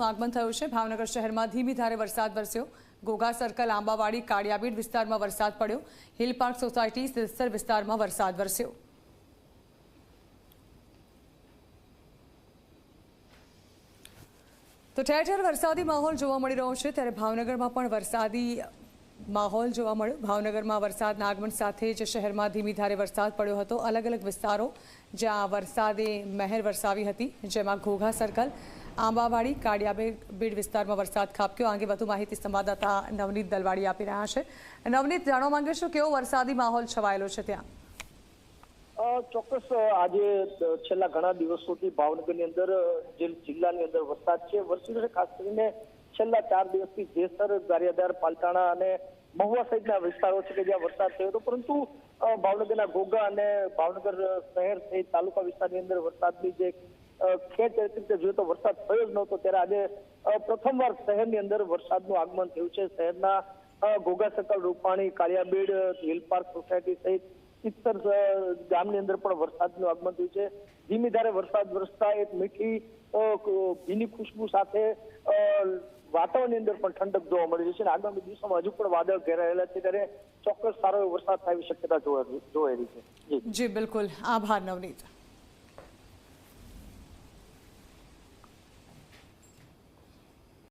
વરસાદનું આગમન થયું છે। ભાવનગર શહેરમાં ધીમી ધારે વરસાદ વરસ્યો। ઘોઘા સર્કલ, આંબાવાડી, કાળિયાબીડ વિસ્તારમાં વરસાદ પડ્યો। હિલ પાર્ક સોસાયટી, સિલસર વિસ્તારમાં વરસાદ વરસ્યો। તો ઠેર ઠેર વરસાદી માહોલ જોવા મળી રહ્યો છે, ત્યારે ભાવનગરમાં પણ વરસાદી માહોલ જોવા મળ્યો। ભાવનગરમાં વરસાદના આગમન સાથે જ શહેરમાં ધીમી ધારે વરસાદ પડ્યો હતો। અલગ અલગ વિસ્તારો જ્યાં વરસાદે મહેર વરસાવી હતી, જેમાં ઘોઘા સર્કલ, આંબાવાડી, કાળિયાબીડ વિસ્તારમાં વરસાદ ખાબક્યો। આ અંગે વધુ માહિતી સંવાદદાતા નવનીત દલવાડી આપી રહ્યા છે। નવનીત, જાણવા માંગીશું કેવો વરસાદી માહોલ છવાયેલો છે ત્યાં? ચોક્કસ આજે છેલ્લા ઘણા દિવસોથી ભાવનગરની અંદર જે જિલ્લાની અંદર વરસાદ છે વરસી રહ્યો છે। ખાસ કરીને છેલ્લા 4 દિવસથી જેસર, ગારિયાધાર, પાલતાણા અને મહુવા સહિતના વિસ્તારો છે કે જ્યાં વરસાદ થયો હતો, પરંતુ ભાવનગરના ઘોઘા અને ભાવનગર શહેર સહિત તાલુકા વિસ્તારની અંદર વરસાદની જે ખેંચ રીતે જોઈએ તો વરસાદ થયો જ નહોતો, ત્યારે આજે પ્રથમવાર શહેરની અંદર વરસાદનું આગમન થયું છે। શહેરના Ghogha circle, Rupani, Kaliyabid, hill park society સહિત સિત્તર ગામની અંદર પણ વરસાદનું આગમન થયું છે। ધીમી ધારે વરસાદ વરસતા એક મીઠી ભીની ખુશ્બુ સાથે વાતાવરણની અંદર પણ ઠંડક જોવા મળી રહી છે। આગામી દિવસોમાં હજુ પણ વાદળ ઘેરાયેલા છે, ત્યારે ચોક્કસ સારો વરસાદ થાય એવી શક્યતા જોવાઈ રહી છે। જી બિલકુલ, આભાર નવનીત।